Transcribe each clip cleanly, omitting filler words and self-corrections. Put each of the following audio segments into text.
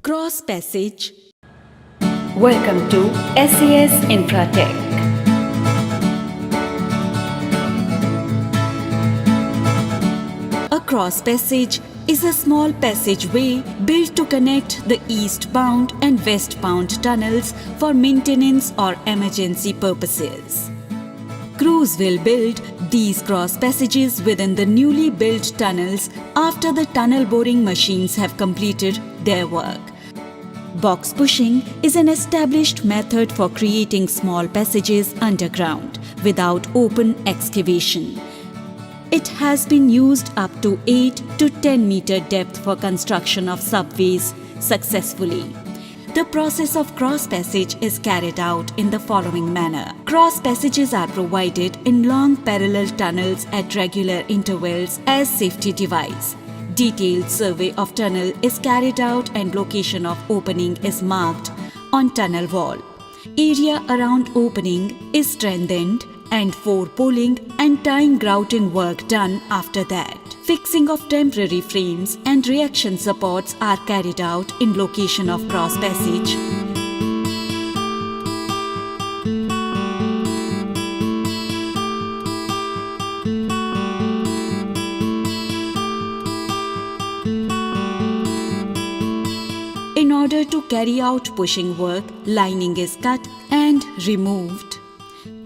Cross passage. Welcome to SAS Infratech. A cross passage is a small passageway built to connect the eastbound and westbound tunnels for maintenance or emergency purposes. Crews will build these cross passages within the newly built tunnels after the tunnel boring machines have completed their work. Box pushing is an established method for creating small passages underground without open excavation. It has been used up to 8 to 10 meter depth for construction of subways successfully. The process of cross passage is carried out in the following manner. Cross passages are provided in long parallel tunnels at regular intervals as safety device. Detailed survey of tunnel is carried out and location of opening is marked on tunnel wall. Area around opening is strengthened and forepoling and tying grouting work done after that. Fixing of temporary frames and reaction supports are carried out in location of cross passage. In order to carry out pushing work, lining is cut and removed.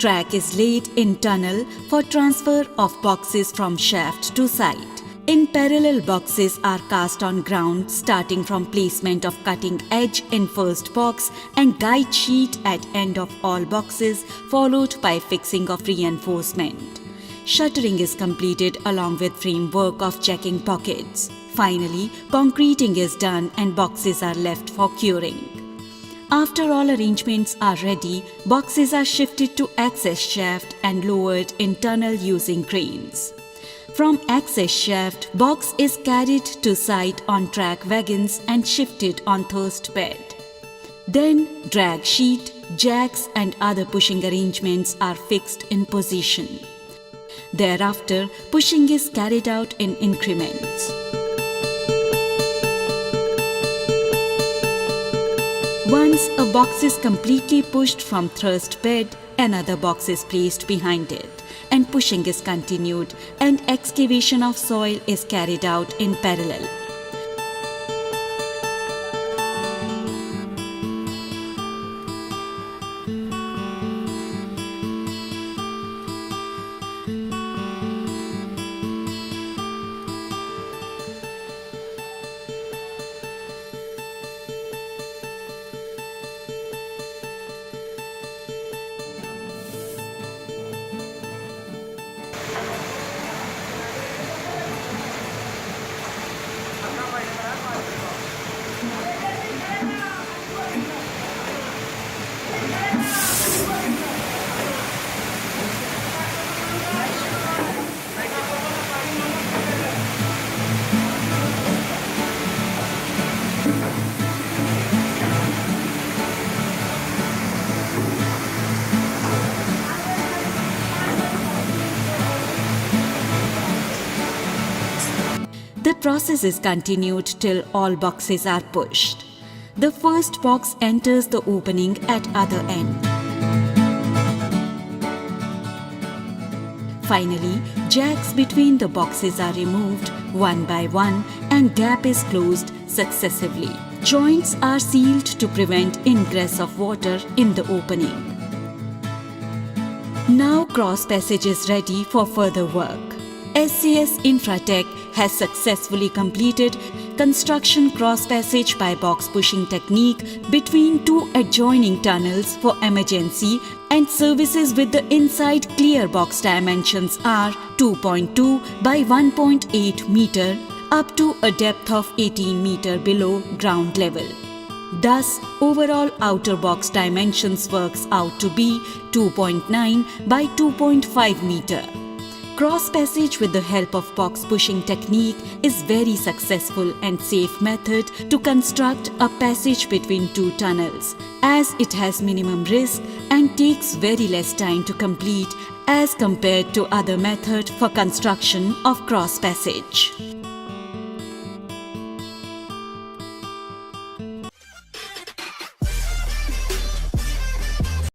Track is laid in tunnel for transfer of boxes from shaft to site. In parallel, boxes are cast on ground starting from placement of cutting edge in first box and guide sheet at end of all boxes, followed by fixing of reinforcement. Shuttering is completed along with framework of checking pockets. Finally, concreting is done and boxes are left for curing. After all arrangements are ready, boxes are shifted to access shaft and lowered in tunnel using cranes. From access shaft, box is carried to site on track wagons and shifted on thrust bed. Then drag sheet, jacks and other pushing arrangements are fixed in position. Thereafter, pushing is carried out in increments. Once a box is completely pushed from thrust bed, another box is placed behind it and pushing is continued and excavation of soil is carried out in parallel. The process is continued till all boxes are pushed. The first box enters the opening at other end. Finally, jacks between the boxes are removed one by one and gap is closed successively. Joints are sealed to prevent ingress of water in the opening. Now cross passage is ready for further work. SAS Infratech has successfully completed construction cross passage by box pushing technique between two adjoining tunnels for emergency and services with the inside clear box dimensions are 2.2 by 1.8 meter up to a depth of 18 meter below ground level. Thus, overall outer box dimensions works out to be 2.9 by 2.5 meter. cross passage with the help of box pushing technique is very successful and safe method to construct a passage between two tunnels, as it has minimum risk and takes very less time to complete as compared to other method for construction of cross passage.